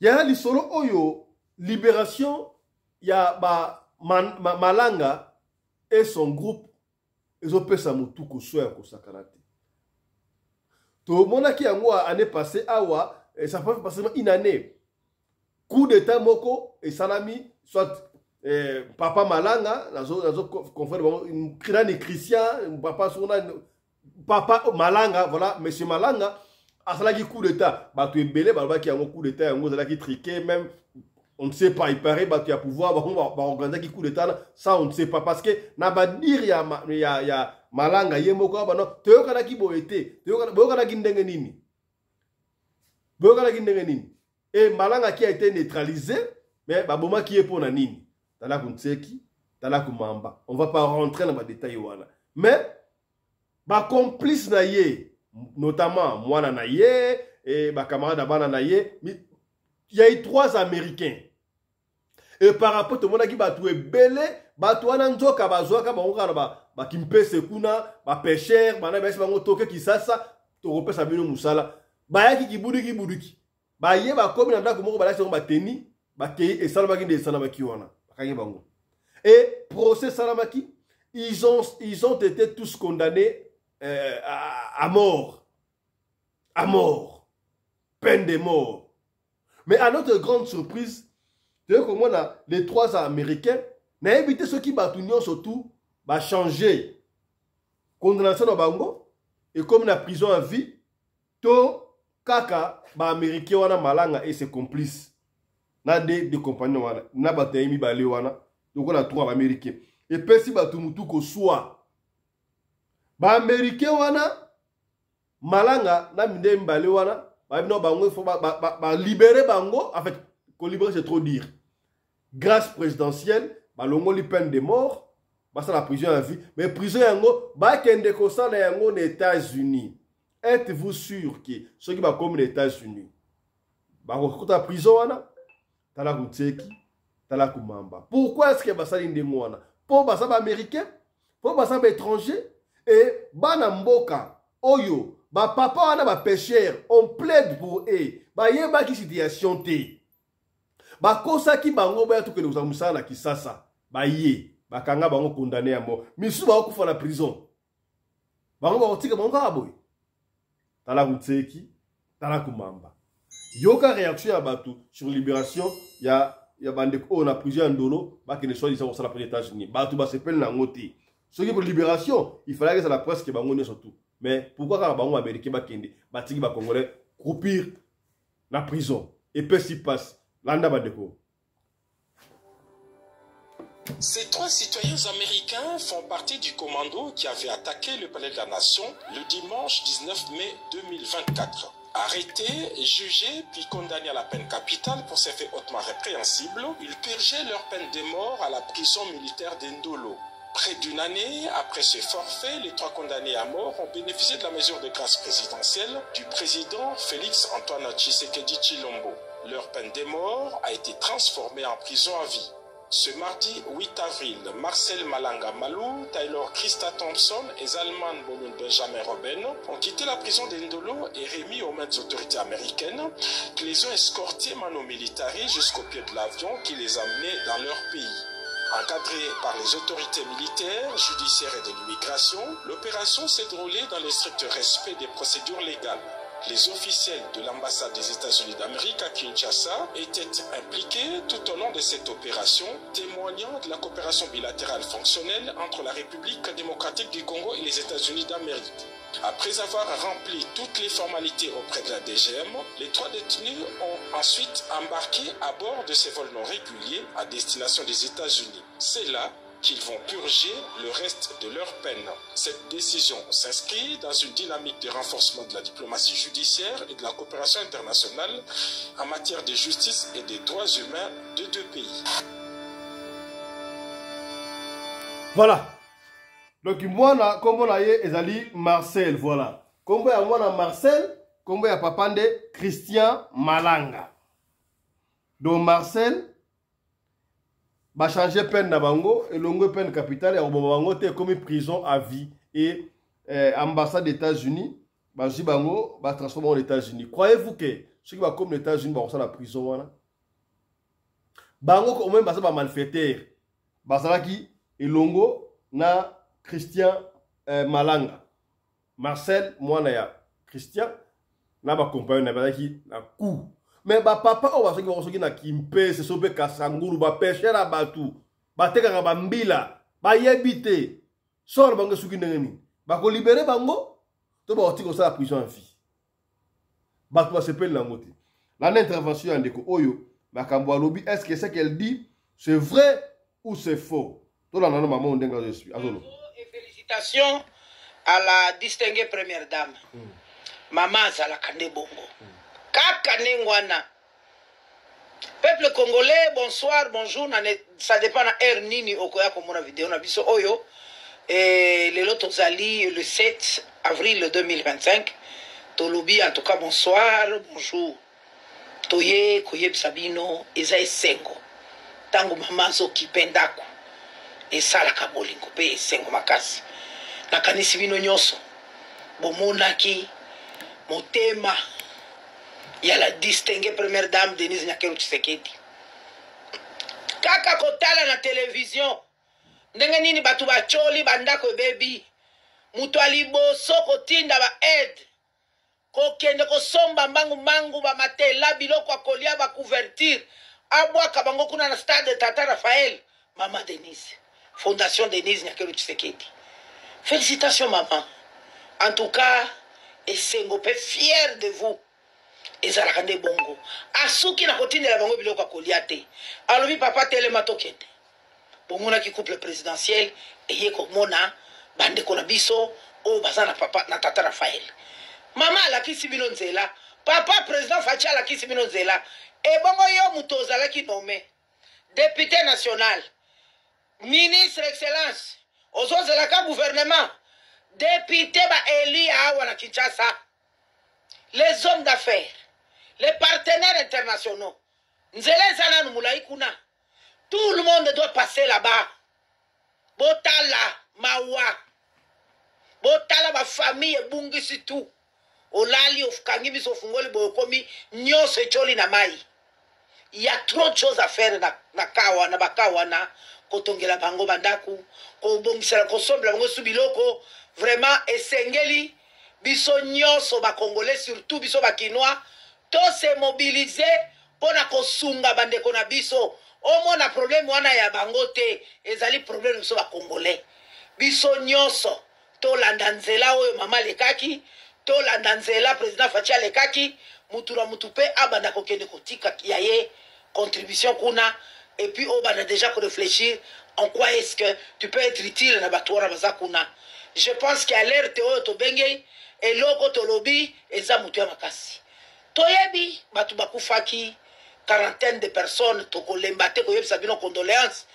[SPEAKER 1] Il y a l'isolo oyo libération, il y a Malanga et son groupe. Ils ont pesa mutu ko soya ko sakanate. To mona ki angwa année passée awa et ça fait passer une année. Coup d'état moko et salami soit papa Malanga nazo confrère bon Kirani Christian papa sona papa Malanga voilà monsieur Malanga asalaki coup d'état ba to ebele ba ki yango coup d'état yango zalaki triqué même on ne sait pas, il paraît qu'il y a pouvoir, on va organiser un coup d'état, ça on ne sait pas, parce que n'a pas dire il y a Malanga, il y a Moko, non, tu es au Canada qui boite, tu es au Canada qui ndengenini. Et Malanga qui a été neutralisé, Mais baboma qui est pour nanini. Tala kuntseki, tala kumamba. On va pas rentrer dans les détails wana. Mais ba complice na ye, notamment moi na ye et ba camarade abana na ye, il y a eu 3 Américains. Et par rapport au monde qui va tout belé, ba to wana nzoka bazwaka bangoka ba kimpese kuna, ba pêcheur, bana besi bango toke kisasa, to repesa bino musala. Ba yaki kibuduki. Ba ye ba komi na ndako moko ba lasi ba teni, ba kei et salama ki de salama ki wana. Bakangi bango. Et procès salamaki, ils ont été tous condamnés à mort. À mort. Peine de mort. Mais à notre grande surprise, comment les 3 Américains n'ont évité ceux qui battent surtout va changer condamnation de bango et comme la prison à vie to kaka ba américain wana malanga et ses complices na de compagnons wana na batayimi balé wana donc on a 3 américains et pesi batu mutu ko soit ba américain wana malanga na minde mbale wana ba bino bango faut ba libérer bango en fait ko libérer c'est trop dire grâce présidentielle ba longo li peine de mort ba ça la prison à vie mais prison yango ba kende ko ça na yango aux États-Unis. Êtes-vous sûr que ceux qui va comme les États-Unis ba ko ta prison wana tala kutseki tala kumamba. Pourquoi est-ce que ba ça ndemo wana pour ba ça ba américain pour ba ça ba étranger et bana mboka oyo ba papa wana ba pêcheur on plaide pour eux ba yeba ki situation té ba kosa ki bango ba tout que nous amusala na kisasa ba ye ba kanga bango condamné à mort misu ba okufa na prison bango ba otika bango aboy tala kutseki tala kumamba yoka réaction ya batu sur libération ya bande ko na prison ndolo ba que ne soit disant ça la les États-Unis batu ba s'appelle na ngoti ce qui pour libération il fallait que ça la presse que bango ne surtout. Mais pourquoi quand les Américains bakende batiki ba Congolais croupir la prison et peu s'y passe landa badeko.
[SPEAKER 2] Ces 3 citoyens américains font partie du commando qui avait attaqué le palais de la Nation le dimanche 19 mai 2024. Arrêtés, jugés puis condamnés à la peine capitale pour ces faits hautement répréhensibles, ils purgeaient leur peine de mort à la prison militaire d'Indolo. Près d'une année après ce forfait, les 3 condamnés à mort ont bénéficié de la mesure de grâce présidentielle du président Félix Antoine Tshisekedi Tshilombo. Leur peine de mort a été transformée en prison à vie. Ce mardi 8 avril, Marcel Malanga Malou, Taylor Krista Thompson et Zalman Bolun Benjamin Robben ont quitté la prison d'Indolo et remis aux mains des autorités américaines qui les ont escortés mano militari jusqu'au pied de l'avion qui les a menés dans leur pays. Encadrée par les autorités militaires, judiciaires et de l'immigration, l'opération s'est déroulée dans le strict respect des procédures légales. Les officiels de l'ambassade des États-Unis d'Amérique à Kinshasa étaient impliqués tout au long de cette opération, témoignant de la coopération bilatérale fonctionnelle entre la République démocratique du Congo et les États-Unis d'Amérique. Après avoir rempli toutes les formalités auprès de la DGM, les 3 détenus ont ensuite embarqué à bord de ces vols non réguliers à destination des États-Unis. C'est là qu'ils vont purger le reste de leur peine. Cette décision s'inscrit dans une dynamique de renforcement de la diplomatie judiciaire et de la coopération internationale en matière de justice et des droits humains de 2 pays.
[SPEAKER 1] Voilà. Donc moi na kombo na ye ezali Marcel, voilà. Kombo ya moi na Marcel, kombo ya papande Christian Malanga. Donc Marcel ba changer peine na bango et longue peine capitale ya bango te comme prison à vie et ambassade des États-Unis ba ji bango ba transformer aux États-Unis. Croyez-vous que ceux qui va comme les États-Unis ba la prison wana bango au même ba ça ba malfaiteur ba ça qui et longo na Christian Malanga. Marcel, moi, na Christian, na ba compagnon na ba ki na coup. Mais ba papa o ba soki na kimpe se sobe kasanguru ba pêcher na batu. Ba teka ba mbila, ba yebite. Sor bango suki ndengeni. Ba ko libérer bango, to ba otiko sa la prison en vie. Ba to se pelle na ngoti. L'intervention en deko oyo, ba kambo lobi, est-ce que ce qu'elle dit c'est vrai ou c'est faux? To la nana maman ndenga je suis. Azolo.
[SPEAKER 3] Félicitations à la distinguée première dame. Maman Zala Kande Bongo. Kaka Nengwana. Peuple congolais, bonsoir, bonjour. Ça dépend de la nini okoya komona vidéo na biso oyo. Et le lot tozali le 7 avril 2025. Tolobi en tout cas bonsoir, bonjour. Toye koye sabino eza esengo. Tango mama zo kipendako. Esala kabolingo pe esengo makasi. Nakanisi bino nyoso. Bomonaki motema. Il y a la distinguée première dame Denise Nyakero Tshisekedi. Kaka kotala na télévision. Ndenge nini batu bacholi bandako baby. Mutu aliboso kotinda ba aide. Kokende kosomba mangu ba matela biloko akolia ba couverture. Abwaka bango kuna na stade Tata Raphaël. Maman Denise. Fondation Denise Nyakero Tshisekedi. Félicitations maman. En tout cas, esengo pe fier de vous. Ezalaka nde bongo asuki na kotindela bango biloko akolia te alobi papa telema tokende bomona ki couple présidentiel eye komona bandeko na biso o baza na papa na Tata Raphaël mama alakisi bino nzela papa président Fachi alakisi bino nzela e bongo yo muto ozalaki nommé député national ministre excellence ozozelaka gouvernement député ba eli awa na Kinshasa les hommes d'affaires les partenaires internationaux. Tout le monde doit passer là-bas. Botala, Mawa. Botala, ma famille, Bungisi tout. Olali, Ofkangi, Sofungoli, Bokomi, Nyo, Secholi, Namai. Il y a trop de choses à faire na Kawana, Bakawana, Kotongela, Bango, Bandaku, Kobongisela, Kosombe, Bango, Subiloko. Vraiment, Esengeli, Biso Nyoso, Congolais, surtout Biso Bakinois. Tous se mobiliser pour na kosunga bandeko na biso omo na problème wana ya bangote ezali problème biso ba congolais biso nyoso to landanzela oyo mama lekaki to landanzela président Fachi lekaki mutura mutupe abanda kokende kotika yaye contribution kuna et puis obanda déjà ko réfléchir en quoi est-ce que tu peux être utile na batwara bazakuna je pense qu'à l'air teo to bengei et loko to lobby eza mutu ya makasi Toyebi, batu bakufaki, quarantaine de personnes, toko lembate, koyebi sabi nos condoléances.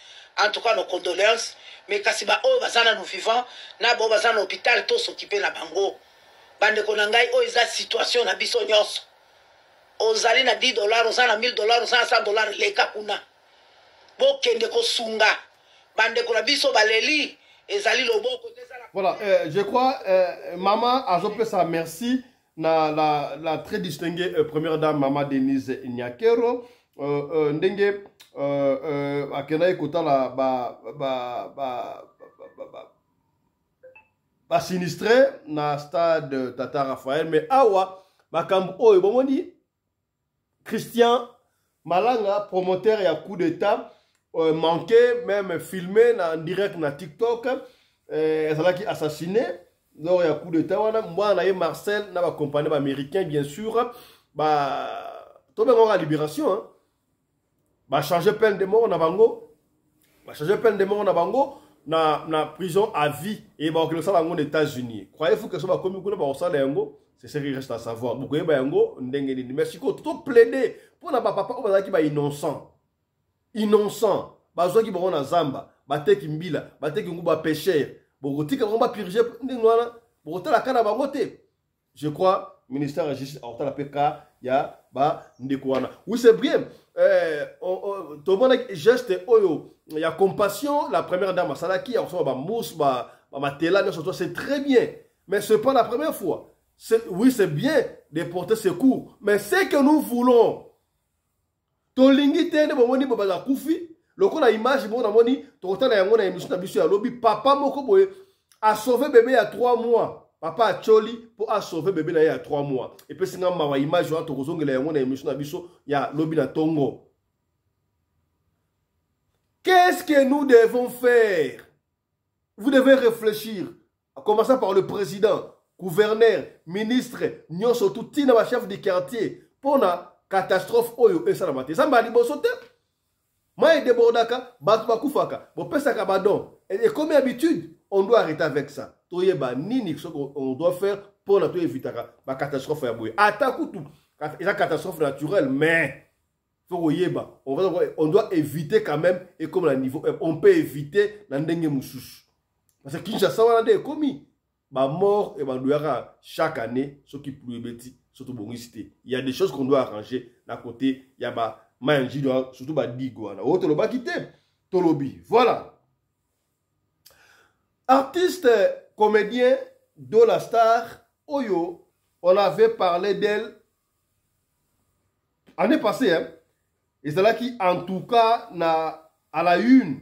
[SPEAKER 3] En tout cas, nos condoléances. Mais kasi ba o bazana nous vivants, na bo bazana hôpital, to s'occuper na bango. Bande konangai, o eza situation na biso nyos. Ozali na $10, ozana $1000, ozana $100, leka kuna. Bo kende ko sunga. Bande konabiso baleli, ezali loboko.
[SPEAKER 1] Voilà, je crois, maman, Azopé, ça, merci. La très distinguée première dame Maman Denise Nyakero ndenge akena ekota la ba sinistré na stade Tata Raphaël mais awa makambo oyo bomoni Christian Malanga promoteur ya coup d'état manqué même filmé en direct na TikTok ezalaki assassiné. Lors du coup d'état, moi, Marcel, na ba compagnie américain, bien sûr, tout le monde a libération, bah changer peine de mort na bango, bah changer peine de mort na bango, na prison à vie et bah que ça dans les États-Unis. Croyez-vous que ça va comme qu'on ça les yango, c'est ce qui reste à savoir. Beaucoup de yango, ndenge ni Mexico, tout plaider pour na papa on va dire bah innocent, bah zo qui bon na zamba, bah te kimbila, bah te kinguba pécheur. Je crois, ministère de la Justice, oui, c'est bien. Tout le monde a geste, il y a compassion. La première dame, c'est très bien. Mais ce n'est pas la première fois. Oui, c'est bien de porter secours. Mais ce que nous voulons, Loko na image bon na moni tokota na yango na émission na biso ya lobby papa moko boye a sauvé bébé il y a 3 mois papa a choli pour a sauvé bébé il y a 3 mois et puis singa ma image wa tokozongela yango na émission na biso ya lobby na tongo. Qu'est-ce que nous devons faire? Vous devez réfléchir en commençant par le président, gouverneur, ministre, nyoso touti na chef de quartier pour na catastrophe oyo et ça na maté ça m'a dit bosote. Moi, débordaka, bakufaka, bopesaka badon. Et comme d'habitude, on doit arrêter avec ça. Toyeba nini on doit faire pour éviter la catastrophe. Attaque tout. C'est une catastrophe naturelle, mais On doit éviter quand même, et comme le niveau, on peut éviter l'andenge moussous. Parce que Kinshasa, on a des commis. Mort et chaque année, ce qui plus petit, surtout il y a des choses qu'on doit arranger. D'un côté, il y a manji, surtout digouana. Autre le bakité, tolobi. Voilà. Artiste, comédien, Dola Star, Oyo, on avait parlé d'elle l'année passée, hein. Et c'est là qui, en tout cas, à la une,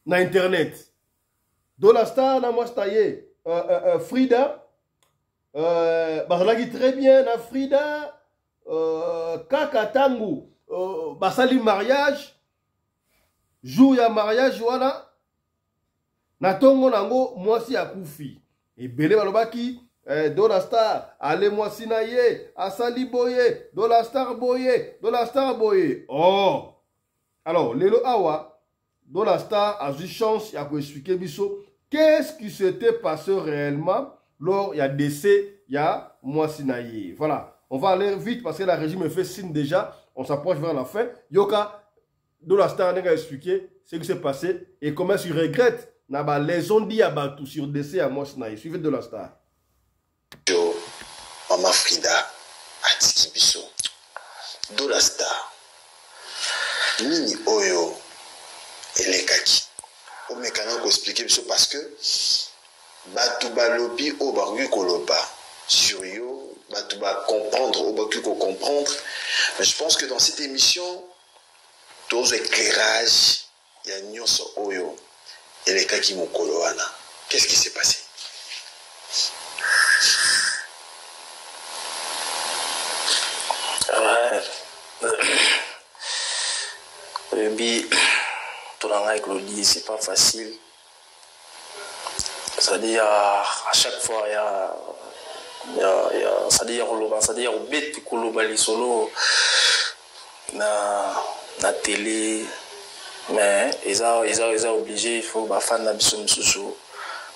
[SPEAKER 1] na Internet. Dola Star, na moi, Frida, qui très bien, na Frida, Kaka Tangu, basali mariage, jour ya mariage, voilà. Na tongo nango, moi si a koufi. Et belé balobaki, Dola Star, allez moi si na ye, asali boye, Dola Star boye, Dola Star boye. Oh! Alors, Lelo Awa, Dola Star a eu chance, il a expliqué biso, qu'est-ce qui s'était passé réellement lors il y a décès, il y a moi si na ye. Voilà, on va aller vite parce que la régie me fait signe déjà, on s'approche vers la fin. Yoka, Dola Star a expliqué ce qui s'est passé et comment il regrette. Les on dit à tout sur décès à moi Sinaï. Suivez de la Star.
[SPEAKER 4] Yo, Mama Frida, Atiki Biso, Dola Star, Nini Oyo, et les kaki. On me quand expliquer Biso parce que Batouba Lobi au Bargu Koloba, sur Yo, Batouba comprendre, au Bargu comprendre. Mais je pense que dans cette émission, tous les éclairages, il y a Nyonso Oyo. Et les Kaki Mokoloana. Qu'est-ce qui s'est passé?
[SPEAKER 5] Le bi, tout le monde Claudie, c'est pas facile. C'est-à-dire, à chaque fois, il y a c'est-à-dire, au bête, Koloba, solo, na télé. Mais ils ont obligé, il faut faire un absum sous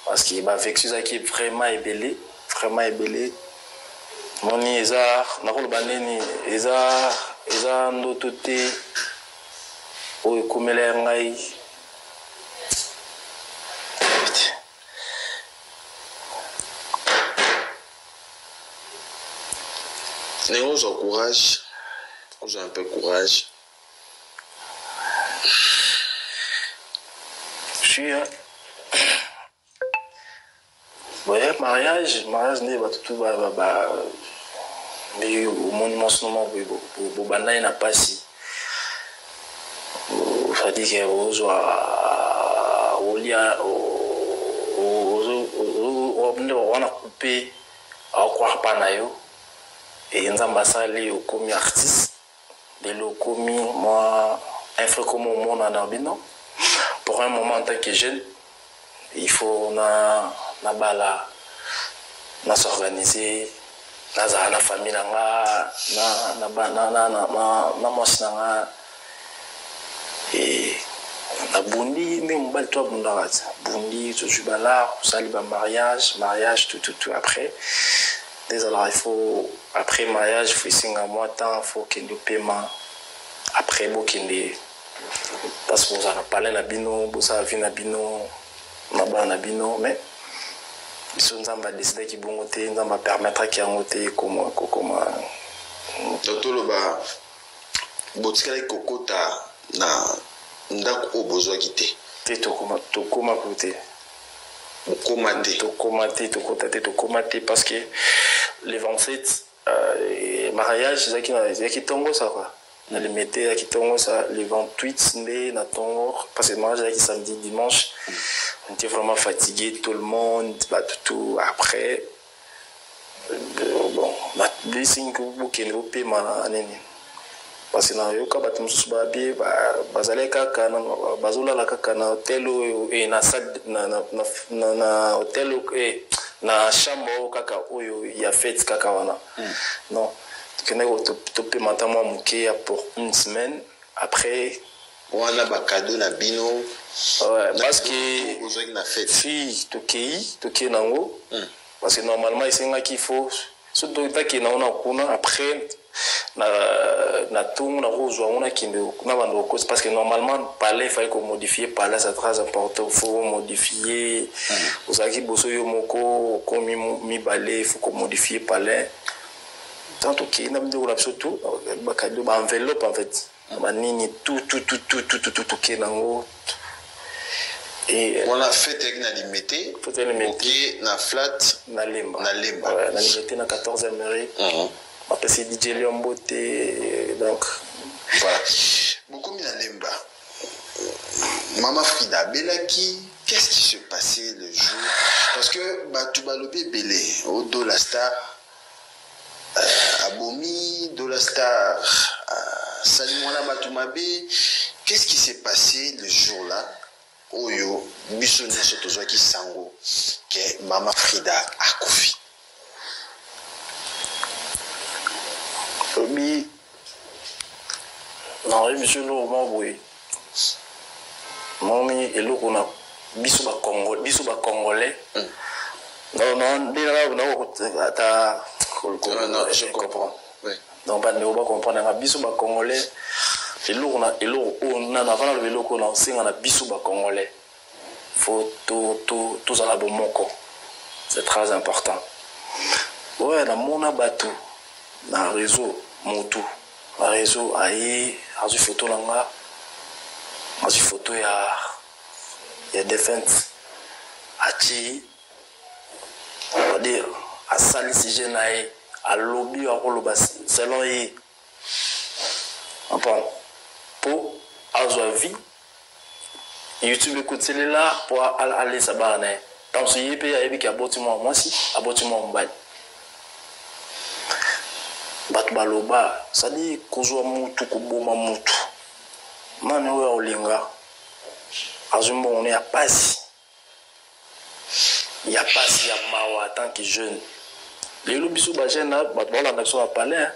[SPEAKER 5] parce qu'il va avec ça qui est vraiment ébellé, vraiment ébellé. Mon Isar, n'a pas le banni, Isar, n'autoté, ou comme les engaï.
[SPEAKER 4] Les gens ont courage, ils ont un peu courage.
[SPEAKER 5] Ouais, mariage n'est pas tout mais au monument seulement pour banane n'a pas si ça dit que on a coupé à croire pas nayo et nous avons salé au commis artiste de le commis moi un frère comme au monde en arbino. Pour un moment en tant que jeune, il faut s'organiser, na famille et na bundi mais on va toi bundi je suis là sali mariage tout après désolé il faut après mariage il faut signer un mois temps faut qu'il nous paiement après bokinde parce que vous en parlez na bino vous savez na bino na bino mais ils nous ont décidé qu'ils vont voter nous va permettre qu'il y ait voté comment
[SPEAKER 4] Docteur Loba botika kokota na ndako besoin quitter
[SPEAKER 5] tokoma côté tokomate parce que les 27 mariage c'est qui tongo ça quoi on les mettait à Kitongo ça les 28 né n'attend parce que mariage qui samedi dimanche on était vraiment fatigué tout le monde tout après bon la blessing que vous qui ne peut pas parce que na yoka batu mususu babie bazale kaka na bazula la kaka na hotel et na hotel et na chambre kaka oyo ya fête kaka wana non que tu peux matin moi muke pour une semaine après
[SPEAKER 4] on a ba cadeau na bino
[SPEAKER 5] ouais parce que
[SPEAKER 4] besoin na fête
[SPEAKER 5] si toki nango parce que normalement il qu'il faut surtout qui na ona kuna après na tout na rozwa on a qui na bando cause parce que normalement parler il fallait qu'on modifie parler c'est très important faut modifier vous avez bosso yo moko comme mi balé faut qu'on modifie parler tant que na mdo la surtout ba cadeau ba enveloppe en fait ba nini tout qui nango. Et
[SPEAKER 4] on a fait avec na limité OK na flat
[SPEAKER 5] na lemba
[SPEAKER 4] ouais,
[SPEAKER 5] na limité na 14e mairie après c'est DJ Liombote donc
[SPEAKER 4] voilà beaucoup mis na lemba Maman Frida Belaki qu'est-ce qui se passait le jour parce que Batou Balobé Belé au Dollar Star Abomi Dollar Star Salimona Batumabé qu'est-ce qui s'est passé le jour-là Oyo, Bissonne Sotozwaki Sango, que Maman Frida a confié.
[SPEAKER 5] Oui, non, monsieur Laurent, oui. Mami, et l'eau qu'on a, Bissou Congolais. Non,
[SPEAKER 4] je comprends. Oui.
[SPEAKER 5] Non, pas de comprendre. Bissou Congolais. Et l'eau on a avant le vélo qu'on a on a Bissou Congolais. Faut tout à la bomoko. C'est très important. Ouais, la mona bateau, dans le réseau moto, le réseau aïe, a une photo là, a une photo il y a défense, a ti, on va dire à sali si j'ai naï, à lobby à roloba selon y, enfin. Pour avoir vie YouTube écoute celle-là pour aller s'abarner dans ce yépe il y a qui a bâtiment moi si a bâtiment mbali bat baloba ça dit kozwa mutu kuboma mutu mani we olinga azumbo on est à passe il y a passe il y a mawa tant que jeune les lobisu ba jeune là bat bola ndaction à parler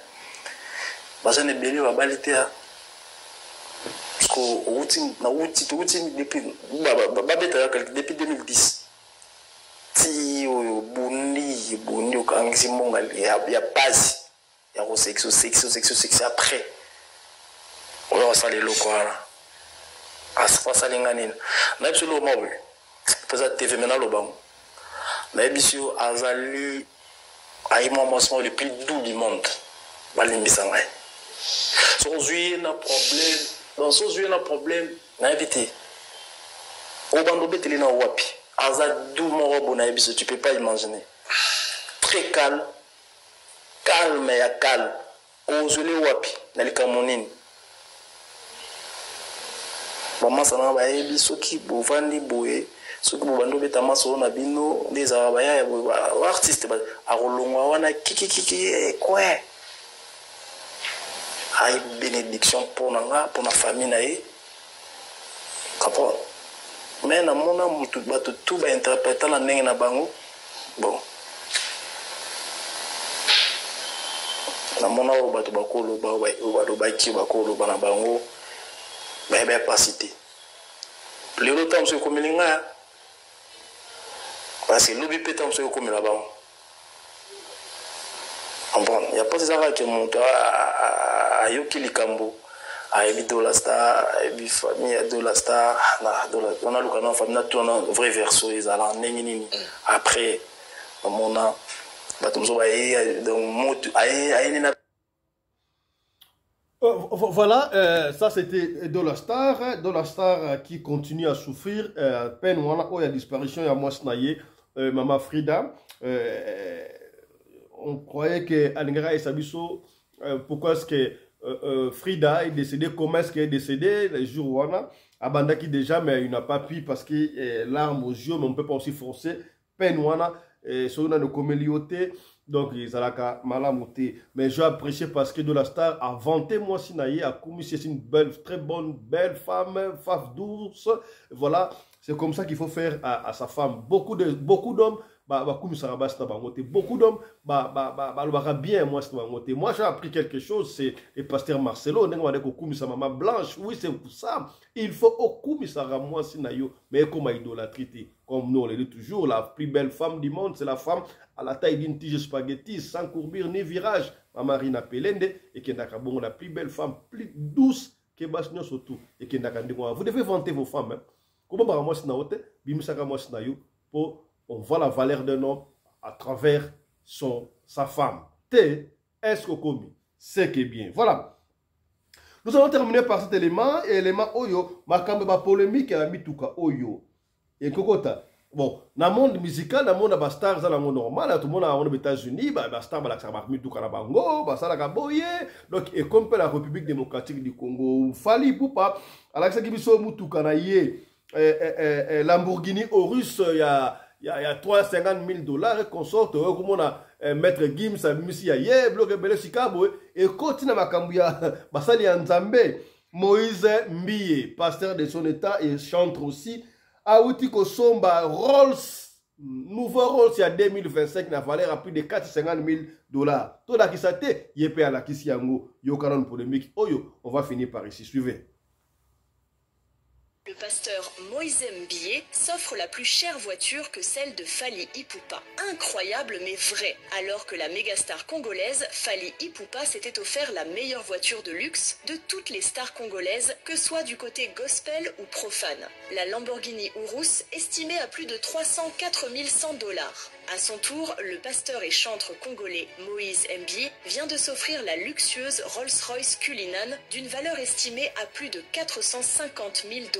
[SPEAKER 5] ba jeune belé ba balité depuis 2010 si bundi okangisi mbonga ya base ya ko section après on va saler le quoi asfa salinga nini na biso lo mawe pesa TV mena lo bango na biso azali aïmo mosmo le plus doux du monde balimbisa ngai so zuye na problème dans ce jeu, il y a un problème. Invité. Au bando beteli na wapi. Azadou mon robot na ebiso, tu peux pas imaginer. Très calme. Calme et calme. Ozole wapi. Na likamonini. Maman sana ba ebiso ki bovandi boye. Soki bando betama so na bino des arabaya artiste ba arolongwa wana kiki quoi. Aïe bénédiction pour la famille naïe. Capot. Mais na mona mutu batu tout ba interpréter la nenge na bango. Bon. Na mona o batu bakolo ba ki bakolo bana bango. Ba pas cité. Le rotam se komilinga. Parce que lobi petam se komila bango. Bon, il y a pas des arrêts qui montent à Yoki Likambo, à Ebi Dollar Star, à Ebi Famille Dollar Star, on a le canal famille, on a un vrai verso, ils allaient nini. Après, on a,
[SPEAKER 1] voilà, ça c'était Dollar Star qui continue à souffrir, peine, il y a disparition, il y a moi snaillé, Maman Frida. On croyait que Alingara et Sabiso, pourquoi est-ce que Frida est décédée, comment est-ce qu'elle est décédée, les jours où on a, Abandaki déjà, mais il n'a pas pu parce que l'arme aux yeux, mais on ne peut pas aussi forcer, peine ou on a, sur une comélioté, donc ils ont la malamoté. Mais j'ai apprécié parce que Dollar Star a vanté moi Sinaï, a commis, c'est une belle, très bonne, belle femme douce, voilà, c'est comme ça qu'il faut faire à sa femme. Beaucoup d'hommes, bakumisaka basi na bango te. Beaucoup d'hommes balobaka bien moi c'est bango te. Moi j'ai appris quelque chose, c'est le pasteur Marcelo ndenge wadeko okumisa maman Blanche. Oui, c'est pour ça. Il faut okumisaka moi si na yo mais comme idolâtrie te. Comme nous on le dit toujours, la plus belle femme du monde, c'est la femme à la taille d'une tige spaghetti, sans courbure ni virage. Maman Rina Pelende et qui est la plus belle femme, plus douce que Basnio surtout et qui est vous devez vanter vos femmes. Hein. Comment moi pour on voit la valeur d'un homme à travers sa femme. Est-ce que commis? C'est que bien. Voilà. Nous allons terminer par cet élément. Et l'élément Oyo, ma polémique à Mituka Oyo. Et Kokota. Bon, dans le monde musical, dans le monde des stars, dans le monde normal, tout le monde aux États-Unis, les stars, Mituka Bango, donc, et comme la République démocratique du Congo, Fali Poupa, Alexa Gibiso Mutuka Naye, Lamborghini Horus, il y a 350 000 $, qu'on sorte, comme on a Maître Gims, Missia Ye, Bloc Bele Chicago, et continue à Kambouya, Basali Nzambe, Moïse Mbiye, pasteur de son état et chantre aussi. Aouti Kosomba Rolls, nouveau Rolls, il y a 2025, la valeur à plus de 450 000 $. Tout la qui s'attend, il y a la Kisiango, il y a une polémique. On va finir par ici. Suivez.
[SPEAKER 6] Le pasteur Moïse Mbiye s'offre la plus chère voiture que celle de Fally Ipupa. Incroyable mais vrai. Alors que la mégastar congolaise Fally Ipupa s'était offert la meilleure voiture de luxe de toutes les stars congolaises, que soit du côté gospel ou profane. La Lamborghini Urus estimée à plus de 304 100 $. À son tour, le pasteur et chantre congolais Moïse Mbiye vient de s'offrir la luxueuse Rolls-Royce Cullinan d'une valeur estimée à plus de 450 000 $.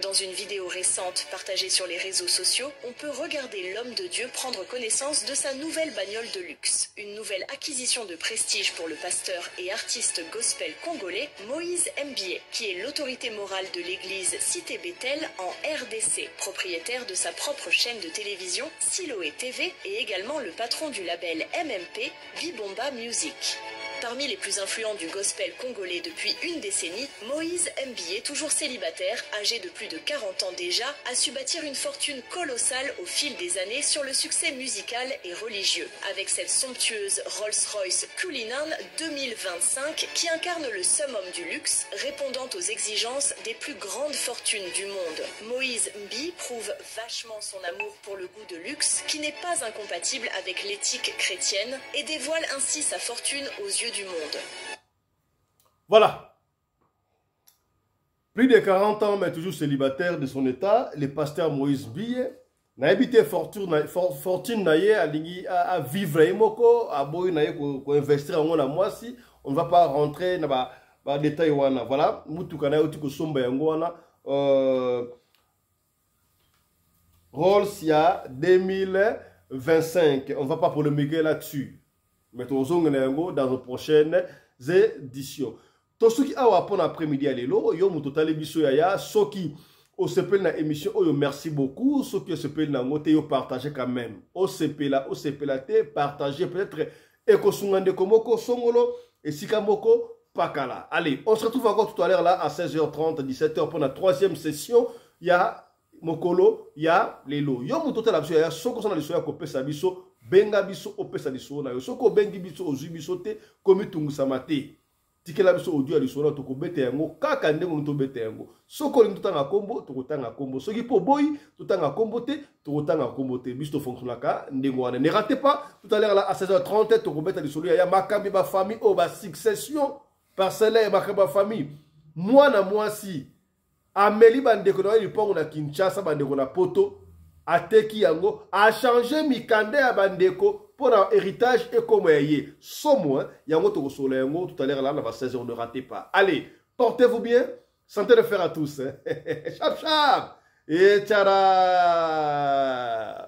[SPEAKER 6] Dans une vidéo récente partagée sur les réseaux sociaux, on peut regarder l'homme de Dieu prendre connaissance de sa nouvelle bagnole de luxe. Une nouvelle acquisition de prestige pour le pasteur et artiste gospel congolais Moïse Mbiye, qui est l'autorité morale de l'église Cité Bethel en RDC, propriétaire de sa propre chaîne de télévision Siloé TV et également le patron du label MMP Bibomba Music. Parmi les plus influents du gospel congolais depuis une décennie, Moïse Mbiye, toujours célibataire, âgé de plus de 40 ans déjà, a su bâtir une fortune colossale au fil des années sur le succès musical et religieux, avec cette somptueuse Rolls-Royce Cullinan 2025 qui incarne le summum du luxe, répondant aux exigences des plus grandes fortunes du monde. Moïse Mbiye prouve vachement son amour pour le goût de luxe, qui n'est pas incompatible avec l'éthique chrétienne, et dévoile ainsi sa fortune aux yeux du monde.
[SPEAKER 1] Voilà. Plus de 40 ans, mais toujours célibataire de son état, le pasteur Moïse Mbiye n'a habité fortune à vivre à investir en la moisi. On ne va pas rentrer dans les détails. Voilà. Rolls, il y a 2025. On ne va pas polémiquer là-dessus. Mais dans nos prochaines éditions. Tout ce qui a appris après-midi à l'élo, yo mutotale biso ya ceux qui au CP na émission oyo merci beaucoup, ceux qui CP na ngote yo partager quand même. Au CP la te partager peut-être ekosungande komoko songolo et sikamoko pakala. Allez, on se retrouve encore tout à l'heure là à 16h30 17h pour la troisième session. Il y a Mokolo, il y a l'élo. Yo mutotale biso ya soko sana liso ya kopesa biso benga biso opesa liso na yo soko bengi biso ozui biso te komi tungusa mate tikela biso audio liso na to ko bete yango kaka ndengo to bete yango soko lingi tanga kombo to kotanga kombo soki po boy to tanga kombo te to kotanga kombo te biso fonctionnaka ndengo wana. Ne ratez pas tout à l'heure là à 16h30 to ko beta liso ya makambi ba famille o ba succession parcellaire makambi ba famille moi na moi si Amélie bandeko na lipongo na Kinshasa bandeko na poto ateki yango a changé mikande ya bandeko pour un héritage et comme yé somo yango to solo yango tout à l'heure là à 16h, ne ratez pas. Allez, portez-vous bien, santé de fer à tous. Chap chap et tchara.